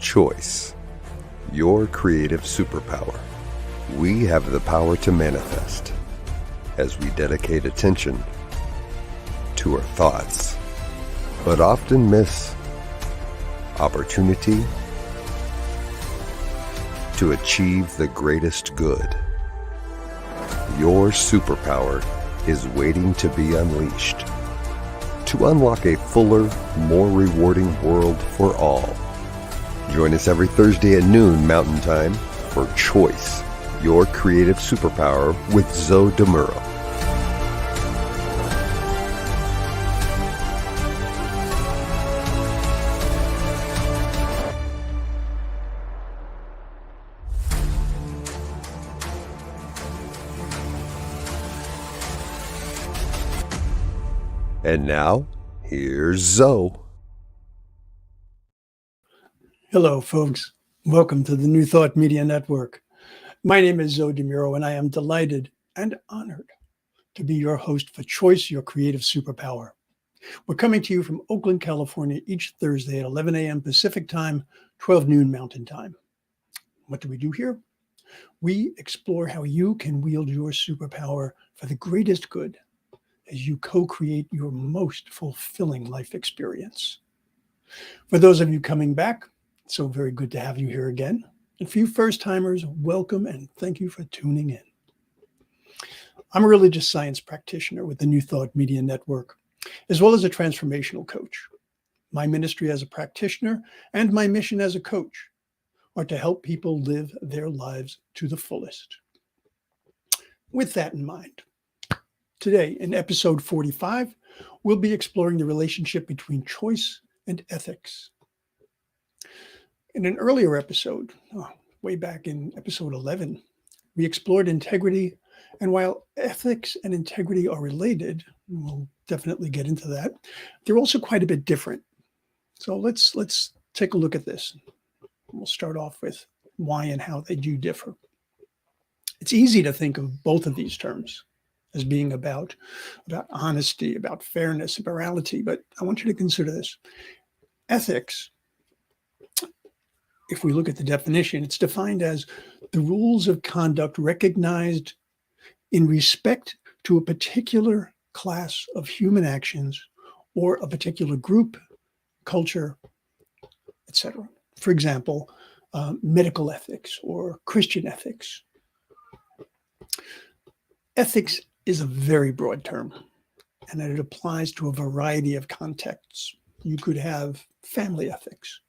Choice, your creative superpower. We have the power to manifest as we dedicate attention to our thoughts, but often miss opportunity to achieve the greatest good. Your superpower is waiting to be unleashed to unlock a fuller, more rewarding world for all. Join us every Thursday at noon Mountain Time for Choice, your creative superpower with Zoe Muro. And now, here's Zoe. Hello, folks. Welcome to the New Thought Media Network. My name is Zoe Muro, and I am delighted and honored to be your host for Choice, your creative superpower. We're coming to you from Oakland, California, each Thursday at 11 a.m. Pacific Time, 12 noon Mountain Time. What do we do here? We explore how you can wield your superpower for the greatest good as you co-create your most fulfilling life experience. For those of you coming back, it's so very good to have you here again. And for you first-timers, welcome and thank you for tuning in. I'm a religious science practitioner with the New Thought Media Network, as well as a transformational coach. My ministry as a practitioner and my mission as a coach are to help people live their lives to the fullest. With that in mind, today, in episode 45, we'll be exploring the relationship between choice and ethics. In an earlier episode, way back in episode 11, we explored integrity, and while ethics and integrity are related, we'll definitely get into that, they're also quite a bit different. So let's take a look at this. We'll start off with why and how they do differ. It's easy to think of both of these terms as being about honesty, about fairness, morality. But I want you to consider this. Ethics, if we look at the definition, it's defined as the rules of conduct recognized in respect to a particular class of human actions or a particular group, culture, etc. For example, medical ethics or Christian ethics. Ethics is a very broad term, and it applies to a variety of contexts. You could have family ethics,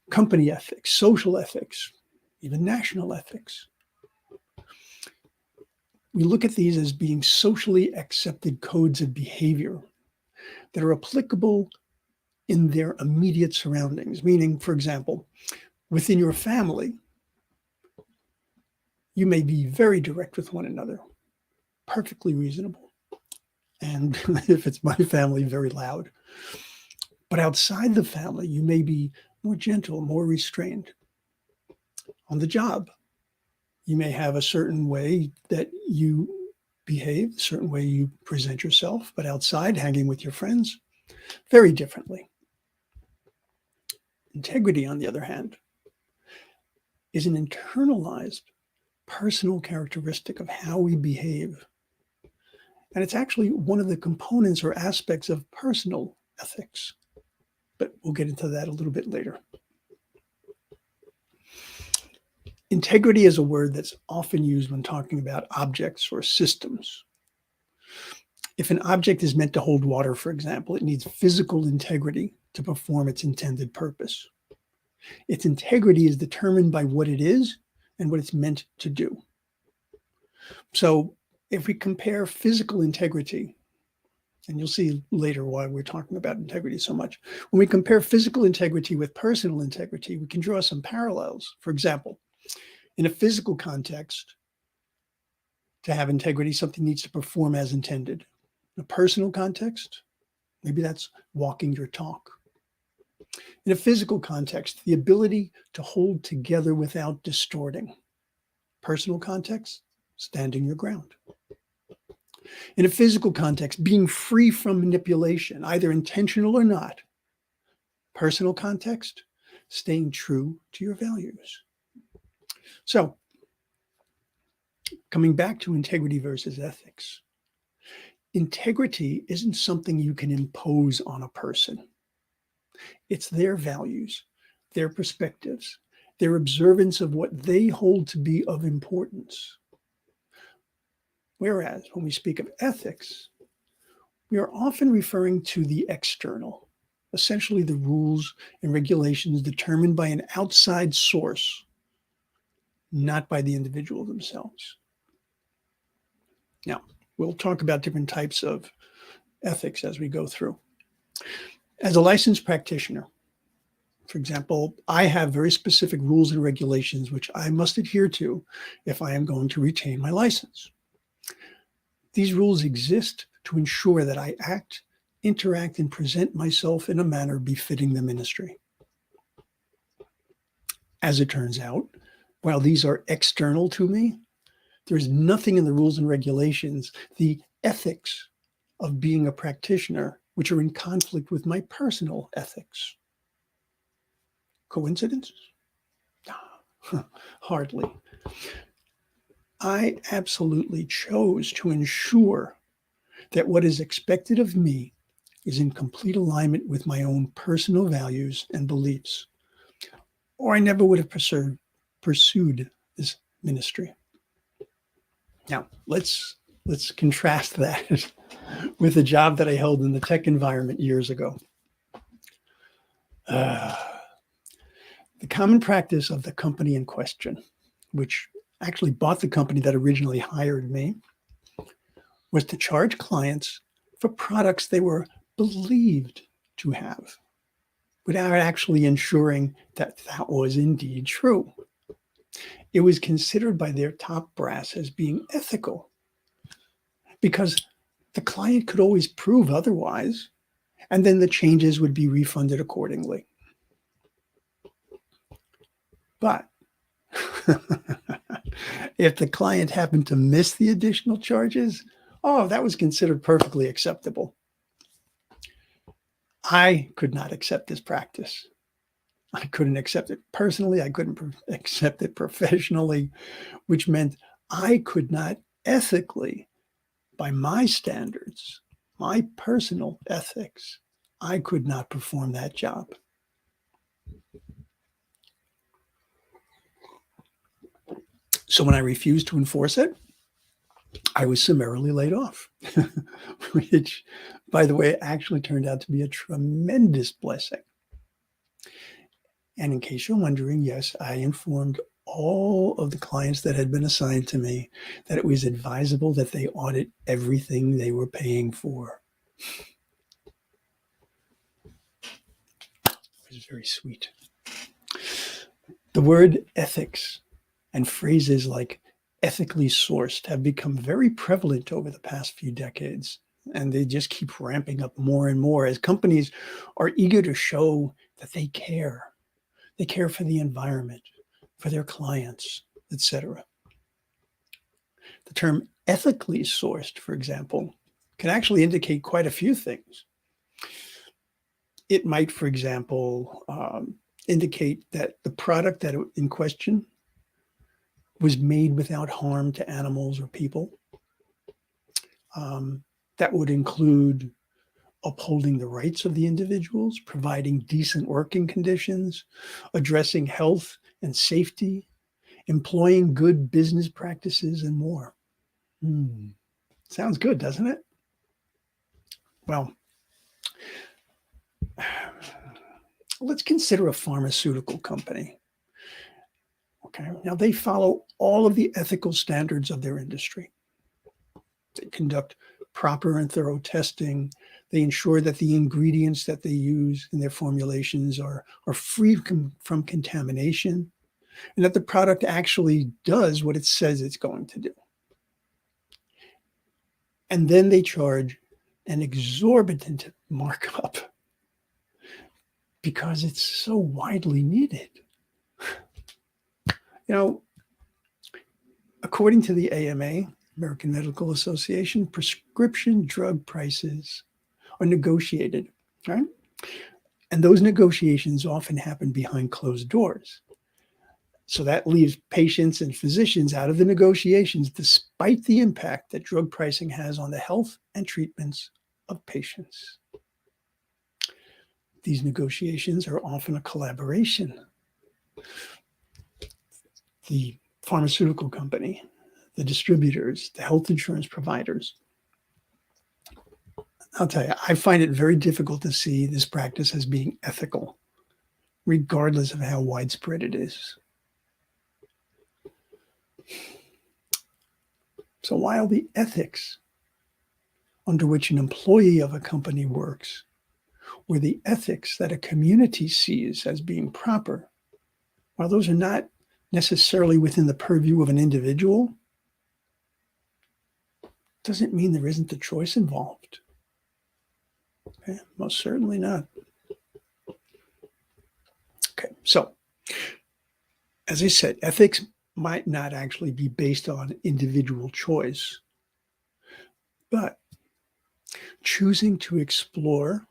company ethics, social ethics, even national ethics. We look at these as being socially accepted codes of behavior that are applicable in their immediate surroundings, meaning, for example, within your family, you may be very direct with one another, perfectly reasonable. And if it's my family, very loud. But outside the family, you may be more gentle, more restrained. On the job, you may have a certain way that you behave, a certain way you present yourself, but outside, hanging with your friends, very differently. Integrity, on the other hand, is an internalized personal characteristic of how we behave. And it's actually one of the components or aspects of personal ethics. But we'll get into that a little bit later. Integrity is a word that's often used when talking about objects or systems. If an object is meant to hold water, for example, it needs physical integrity to perform its intended purpose. Its integrity is determined by what it is and what it's meant to do. So if we compare physical integrity, and you'll see later why we're talking about integrity so much. When we compare physical integrity with personal integrity, we can draw some parallels. For example, in a physical context, to have integrity, something needs to perform as intended. In a personal context, maybe that's walking your talk. In a physical context, the ability to hold together without distorting. Personal context, standing your ground. In a physical context, being free from manipulation, either intentional or not. Personal context, staying true to your values. So, coming back to integrity versus ethics, integrity isn't something you can impose on a person. It's their values, their perspectives, their observance of what they hold to be of importance. Whereas when we speak of ethics, we are often referring to the external, essentially the rules and regulations determined by an outside source, not by the individual themselves. Now, we'll talk about different types of ethics as we go through. As a licensed practitioner, for example, I have very specific rules and regulations which I must adhere to if I am going to retain my license. These rules exist to ensure that I act, interact, and present myself in a manner befitting the ministry. As it turns out, while these are external to me, there is nothing in the rules and regulations, the ethics of being a practitioner, which are in conflict with my personal ethics. Coincidence? Hardly. I absolutely chose to ensure that what is expected of me is in complete alignment with my own personal values and beliefs, or I never would have pursued this ministry. Now, let's contrast that with the job that I held in the tech environment years ago. The common practice of the company in question, which actually bought the company that originally hired me, was to charge clients for products they were believed to have, without actually ensuring that that was indeed true. It was considered by their top brass as being ethical because the client could always prove otherwise, and then the changes would be refunded accordingly. But if the client happened to miss the additional charges, that was considered perfectly acceptable. I could not accept this practice. I couldn't accept it personally. I couldn't accept it professionally, which meant I could not ethically, by my standards, my personal ethics, I could not perform that job. So when I refused to enforce it, I was summarily laid off, which, by the way, actually turned out to be a tremendous blessing. And in case you're wondering, yes, I informed all of the clients that had been assigned to me that it was advisable that they audit everything they were paying for. It was very sweet. The word ethics and phrases like ethically sourced have become very prevalent over the past few decades, and they just keep ramping up more and more as companies are eager to show that they care. They care for the environment, for their clients, etc. The term ethically sourced, for example, can actually indicate quite a few things. It might, for example, indicate that the product that in question was made without harm to animals or people. That would include upholding the rights of the individuals, providing decent working conditions, addressing health and safety, employing good business practices, and more. Sounds good, doesn't it? Well, let's consider a pharmaceutical company. Okay, now they follow all of the ethical standards of their industry. They conduct proper and thorough testing. They ensure that the ingredients that they use in their formulations are free from contamination, and that the product actually does what it says it's going to do. And then they charge an exorbitant markup because it's so widely needed. You know, according to the AMA, American Medical Association, prescription drug prices are negotiated, right? And those negotiations often happen behind closed doors. So that leaves patients and physicians out of the negotiations, despite the impact that drug pricing has on the health and treatments of patients. These negotiations are often a collaboration. The pharmaceutical company, the distributors, the health insurance providers. I'll tell you, I find it very difficult to see this practice as being ethical, regardless of how widespread it is. So while the ethics under which an employee of a company works, or the ethics that a community sees as being proper, while those are not necessarily within the purview of an individual, doesn't mean there isn't a choice involved. Okay? Most certainly not. Okay, so as I said, ethics might not actually be based on individual choice, but choosing to explore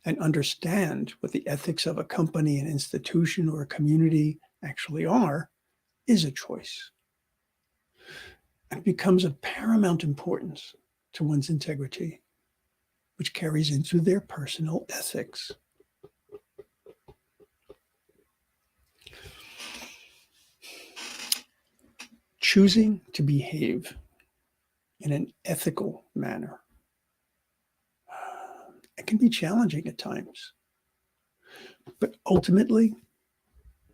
and understand what the ethics of a company, an institution, or a community actually are is a choice. It becomes of paramount importance to one's integrity, which carries into their personal ethics. Choosing to behave in an ethical manner, it can be challenging at times, but ultimately,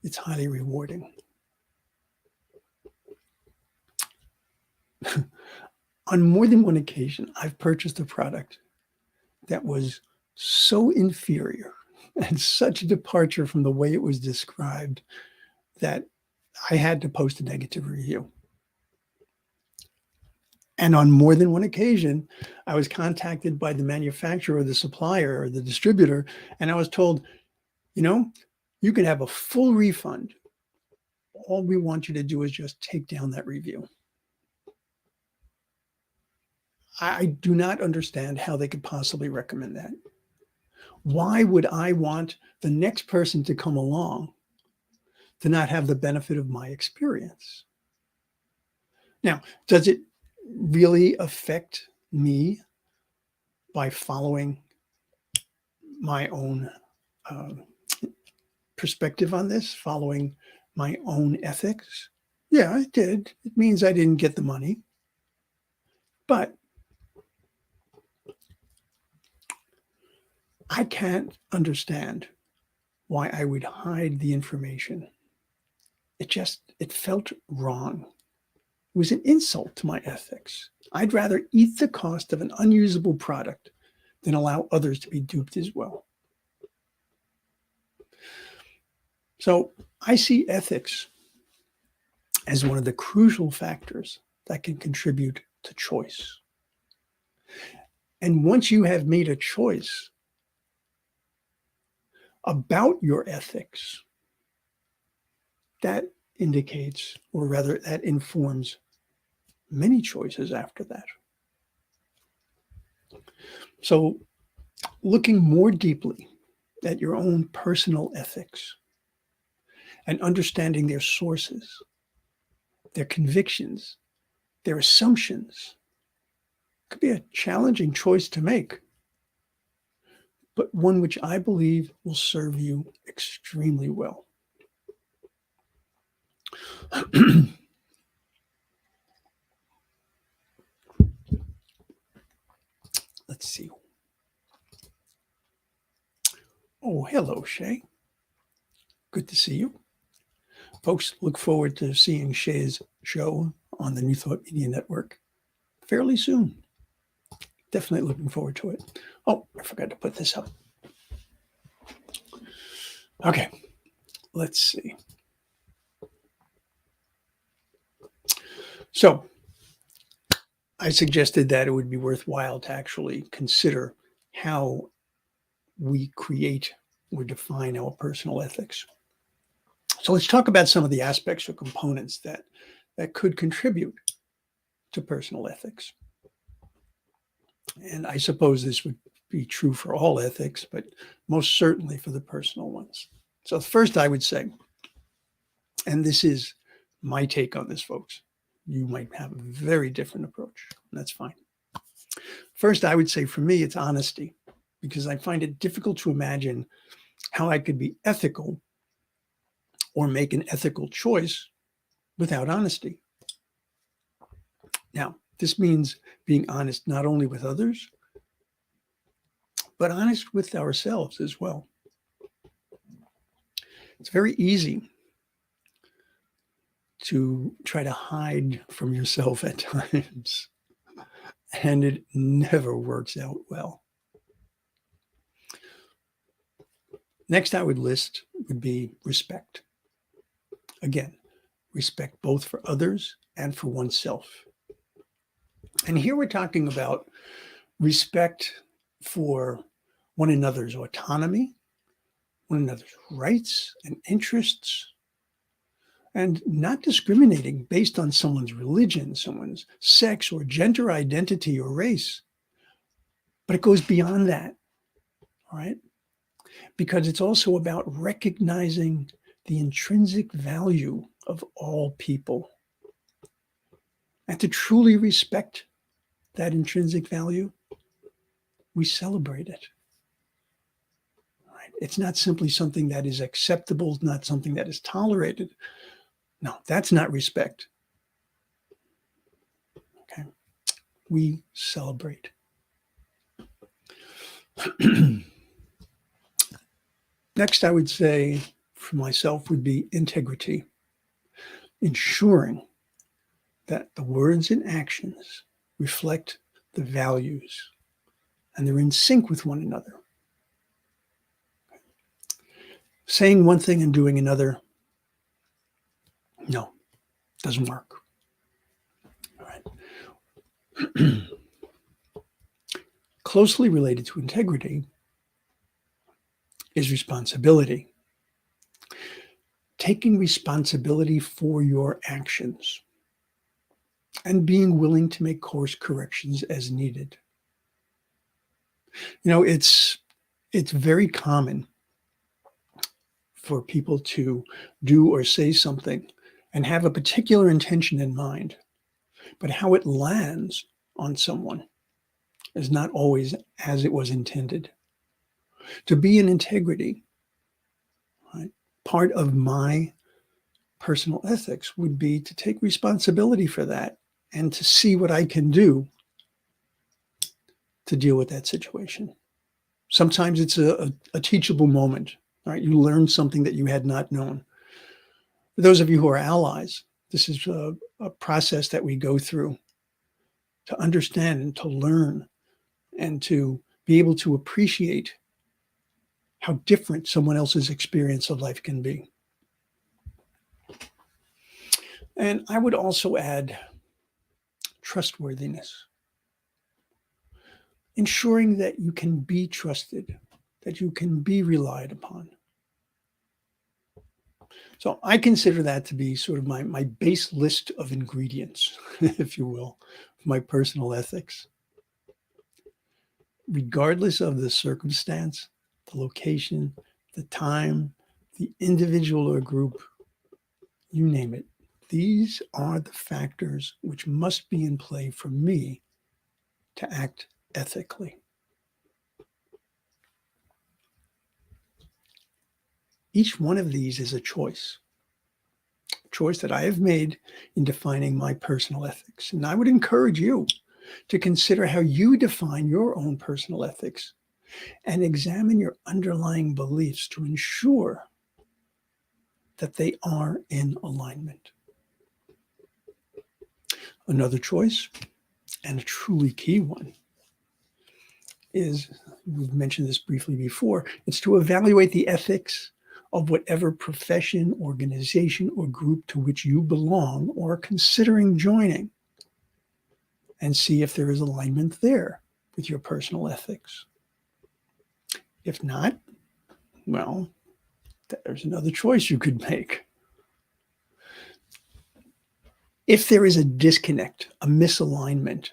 it's highly rewarding. On more than one occasion, I've purchased a product that was so inferior and such a departure from the way it was described that I had to post a negative review. And on more than one occasion, I was contacted by the manufacturer, or the supplier, or the distributor, and I was told, you can have a full refund. All we want you to do is just take down that review. I do not understand how they could possibly recommend that. Why would I want the next person to come along to not have the benefit of my experience? Now, does it really affect me by following my own perspective on this, following my own ethics? Yeah, it did. It means I didn't get the money. But I can't understand why I would hide the information. It felt wrong. It was an insult to my ethics. I'd rather eat the cost of an unusable product than allow others to be duped as well. So I see ethics as one of the crucial factors that can contribute to choice. And once you have made a choice about your ethics, that indicates, or rather that informs many choices after that. So looking more deeply at your own personal ethics and understanding their sources, their convictions, their assumptions, could be a challenging choice to make, but one which I believe will serve you extremely well. Let's see. Oh, hello, Shay. Good to see you. Folks, look forward to seeing Shay's show on the New Thought Media Network fairly soon. Definitely looking forward to it. Oh, I forgot to put this up. Okay, let's see. So I suggested that it would be worthwhile to actually consider how we create or define our personal ethics. So let's talk about some of the aspects or components that could contribute to personal ethics. And I suppose this would be true for all ethics, but most certainly for the personal ones. So first I would say, and this is my take on this, folks, you might have a very different approach. That's fine. First, I would say for me, it's honesty, because I find it difficult to imagine how I could be ethical or make an ethical choice without honesty. Now, this means being honest not only with others, but honest with ourselves as well. It's very easy to try to hide from yourself at times, and it never works out well. Next I would list would be respect. Again, respect both for others and for oneself. And here we're talking about respect for one another's autonomy, one another's rights and interests, and not discriminating based on someone's religion, someone's sex or gender identity or race. But it goes beyond that, all right? Because it's also about recognizing the intrinsic value of all people. And to truly respect that intrinsic value, we celebrate it. Right? It's not simply something that is acceptable, not something that is tolerated. No, that's not respect. Okay? We celebrate. Next, I would say for myself would be integrity, ensuring that the words and actions reflect the values and they're in sync with one another. Saying one thing and doing another, no, doesn't work. All right. Closely related to integrity is responsibility. Taking responsibility for your actions and being willing to make course corrections as needed. You know, it's very common for people to do or say something and have a particular intention in mind, but how it lands on someone is not always as it was intended. To be in integrity, right, part of my personal ethics would be to take responsibility for that and to see what I can do to deal with that situation. Sometimes it's a teachable moment, right? You learn something that you had not known. For those of you who are allies, this is a process that we go through to understand and to learn and to be able to appreciate how different someone else's experience of life can be. And I would also add trustworthiness, ensuring that you can be trusted, that you can be relied upon. So I consider that to be sort of my base list of ingredients, if you will, of my personal ethics. Regardless of the circumstance, the location, the time, the individual or group, you name it, these are the factors which must be in play for me to act ethically. Each one of these is a choice that I have made in defining my personal ethics. And I would encourage you to consider how you define your own personal ethics and examine your underlying beliefs to ensure that they are in alignment. Another choice, and a truly key one, is, we've mentioned this briefly before, it's to evaluate the ethics of whatever profession, organization, or group to which you belong or are considering joining, and see if there is alignment there with your personal ethics. If not, well, there's another choice you could make. If there is a disconnect, a misalignment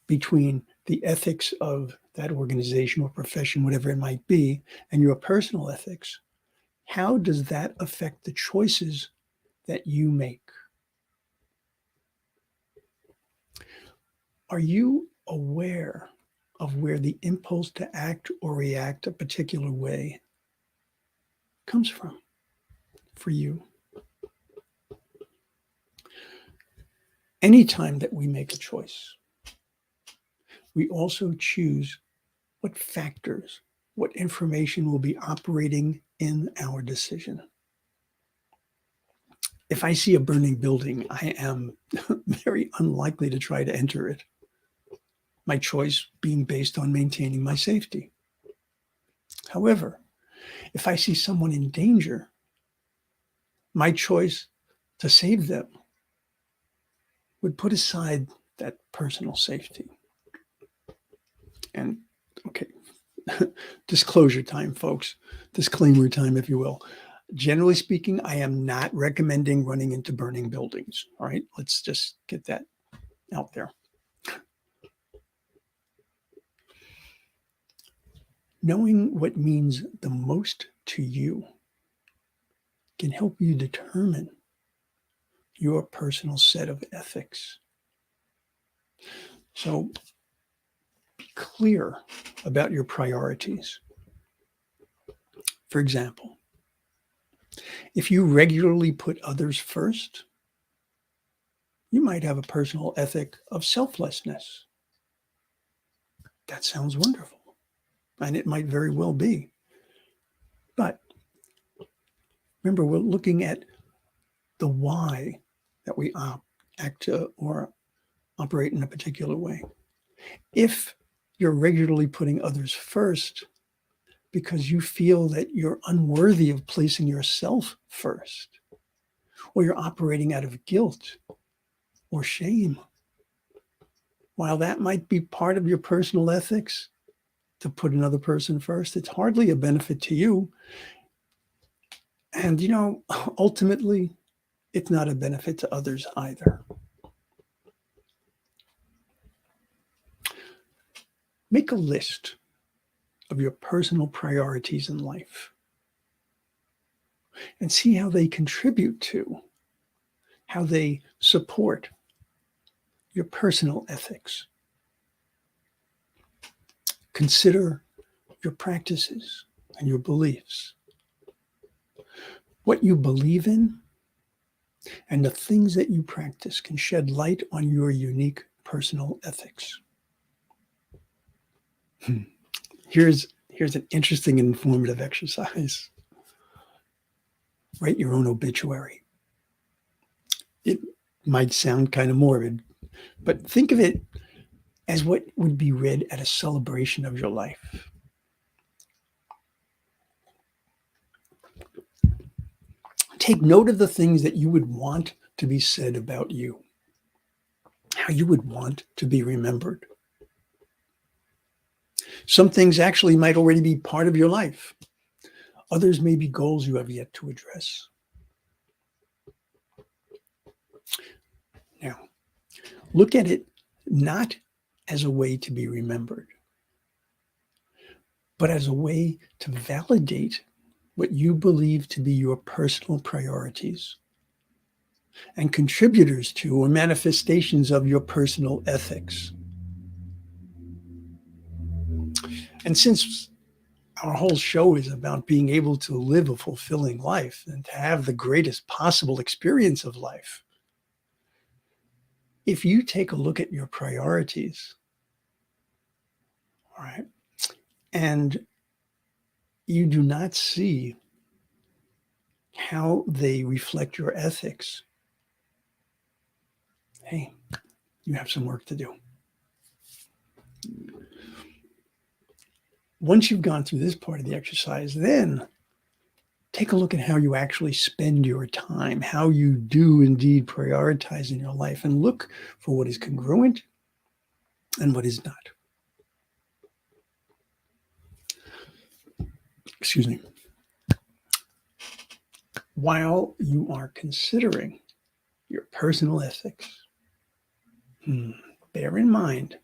between the ethics of that organization or profession, whatever it might be, and your personal ethics, how does that affect the choices that you make? Are you aware of where the impulse to act or react a particular way comes from for you? Anytime that we make a choice, we also choose what factors, what information will be operating in our decision. If I see a burning building, I am very unlikely to try to enter it. My choice being based on maintaining my safety. However, if I see someone in danger, my choice to save them would put aside that personal safety. And okay, disclosure time, folks. Disclaimer time, if you will. Generally speaking, I am not recommending running into burning buildings. All right, let's just get that out there. Knowing what means the most to you can help you determine your personal set of ethics. So be clear about your priorities. For example, if you regularly put others first, you might have a personal ethic of selflessness. That sounds wonderful, and it might very well be. But remember, we're looking at the why that we act or operate in a particular way. If you're regularly putting others first because you feel that you're unworthy of placing yourself first, or you're operating out of guilt or shame, while that might be part of your personal ethics to put another person first, it's hardly a benefit to you. And, ultimately, it's not a benefit to others either. Make a list of your personal priorities in life and see how they contribute to, how they support your personal ethics. Consider your practices and your beliefs, what you believe in, and the things that you practice can shed light on your unique personal ethics. Here's an interesting and informative exercise. Write your own obituary. It might sound kind of morbid, but think of it as what would be read at a celebration of your life. Take note of the things that you would want to be said about you, how you would want to be remembered. Some things actually might already be part of your life. Others may be goals you have yet to address. Now, look at it not as a way to be remembered, but as a way to validate what you believe to be your personal priorities and contributors to or manifestations of your personal ethics. And since our whole show is about being able to live a fulfilling life and to have the greatest possible experience of life, if you take a look at your priorities, all right, and you do not see how they reflect your ethics, hey, you have some work to do. Once you've gone through this part of the exercise, then take a look at how you actually spend your time, how you do indeed prioritize in your life, and look for what is congruent and what is not. Excuse me. While you are considering your personal ethics, bear in mind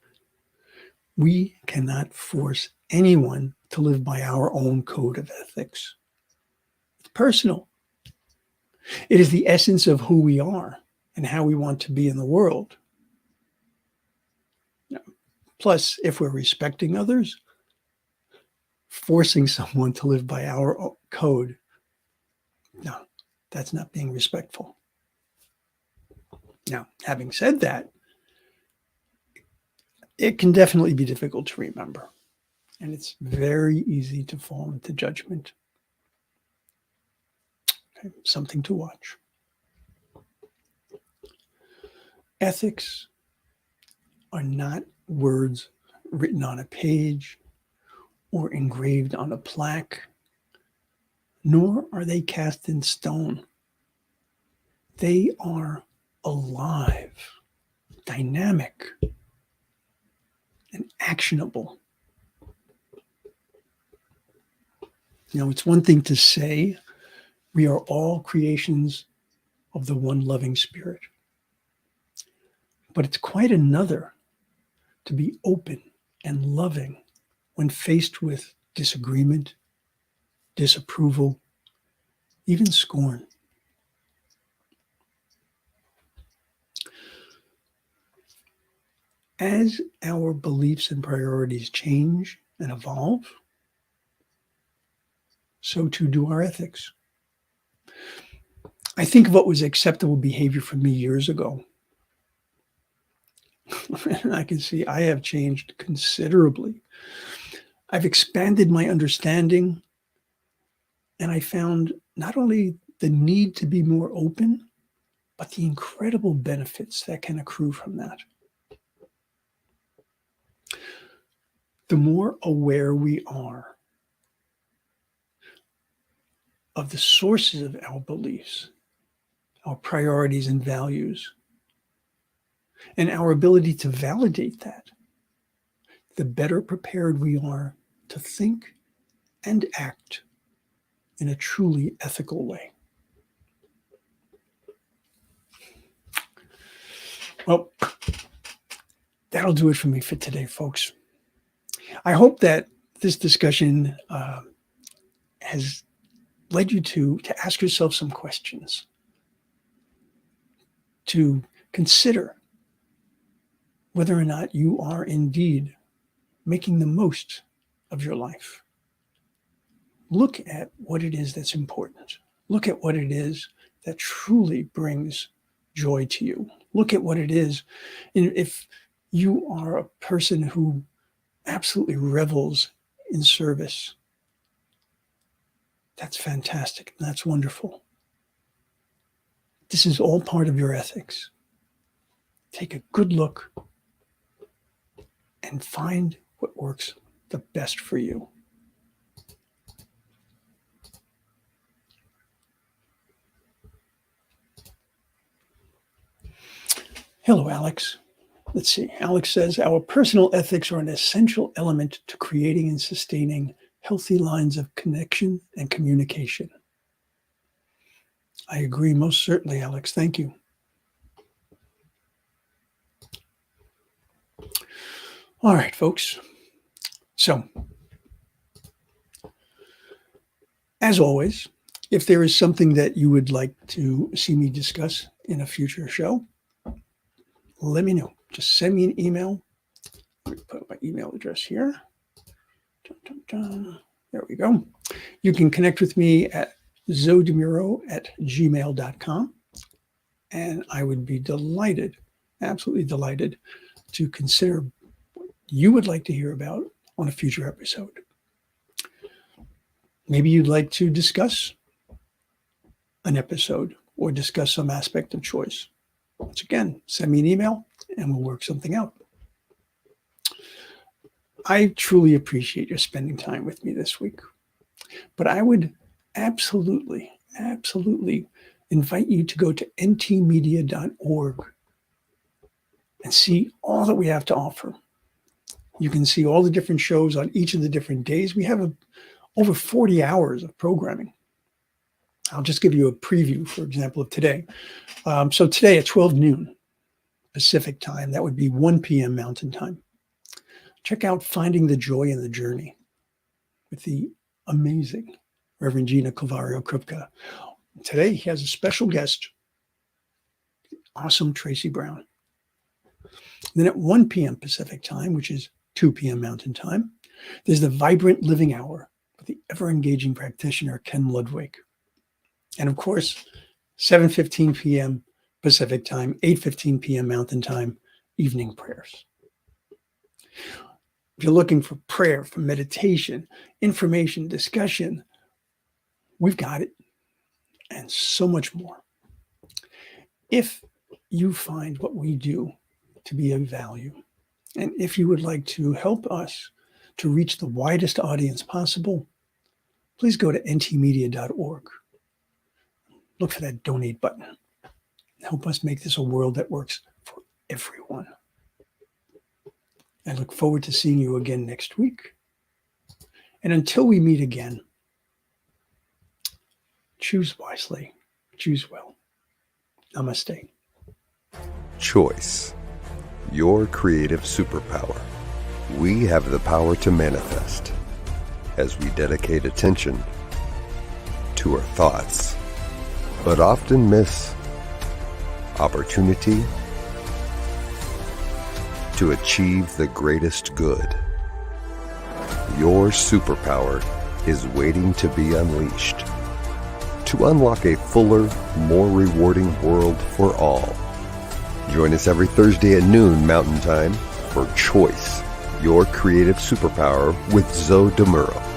We cannot force anyone to live by our own code of ethics. It's personal. It is the essence of who we are and how we want to be in the world. Plus, if we're respecting others, forcing someone to live by our code, no, that's not being respectful. Now, having said that, it can definitely be difficult to remember, and it's very easy to fall into judgment. Okay, something to watch. Ethics are not words written on a page or engraved on a plaque, nor are they cast in stone. They are alive, dynamic, and actionable. It's one thing to say we are all creations of the one loving spirit, but it's quite another to be open and loving when faced with disagreement, disapproval, even scorn. As our beliefs and priorities change and evolve, so too do our ethics. I think of what was acceptable behavior for me years ago. And I can see I have changed considerably. I've expanded my understanding, and I found not only the need to be more open, but the incredible benefits that can accrue from that. The more aware we are of the sources of our beliefs, our priorities and values, and our ability to validate that, the better prepared we are to think and act in a truly ethical way. Well, that'll do it for me for today, folks. I hope that this discussion has led you to ask yourself some questions, to consider whether or not you are indeed making the most of your life. Look at what it is that's important. Look at what it is that truly brings joy to you. Look at what it is. If you are a person who absolutely revels in service, that's fantastic. That's wonderful. This is all part of your ethics. Take a good look and find what works the best for you. Hello, Alex. Let's see. Alex says, our personal ethics are an essential element to creating and sustaining healthy lines of connection and communication. I agree, most certainly, Alex. Thank you. All right, folks. So, as always, if there is something that you would like to see me discuss in a future show, let me know. Just send me an email. Let me put my email address here. There we go. You can connect with me at zodemuro@gmail.com. And I would be delighted, absolutely delighted, to consider what you would like to hear about on a future episode. Maybe you'd like to discuss an episode or discuss some aspect of choice. Once again, send me an email and we'll work something out. I truly appreciate your spending time with me this week, but I would absolutely invite you to go to ntmedia.org and see all that we have to offer. You can see all the different shows on each of the different days. We have over 40 hours of programming. I'll just give you a preview, for example, of today. So today at 12 noon Pacific time, that would be 1 p.m. Mountain time. Check out Finding the Joy in the Journey with the amazing Reverend Gina Calvario-Krupka. Today, he has a special guest, the awesome Tracy Brown. Then at 1 p.m. Pacific time, which is 2 p.m. Mountain time, there's the Vibrant Living Hour with the ever-engaging practitioner, Ken Ludwig. And of course, 7:15 p.m. Pacific time, 8:15 p.m. Mountain time, evening prayers. If you're looking for prayer, for meditation, information, discussion, we've got it, and so much more. If you find what we do to be of value, and if you would like to help us to reach the widest audience possible, please go to ntmedia.org. Look for that donate button. Help us make this a world that works for everyone. I look forward to seeing you again next week. And until we meet again, choose wisely, choose well. Namaste. Choice, your creative superpower. We have the power to manifest as we dedicate attention to our thoughts, but often miss opportunity to achieve the greatest good. Your superpower is waiting to be unleashed to unlock a fuller, more rewarding world for all. Join us every Thursday at noon Mountain Time for Choice, your creative superpower with Zo Muro.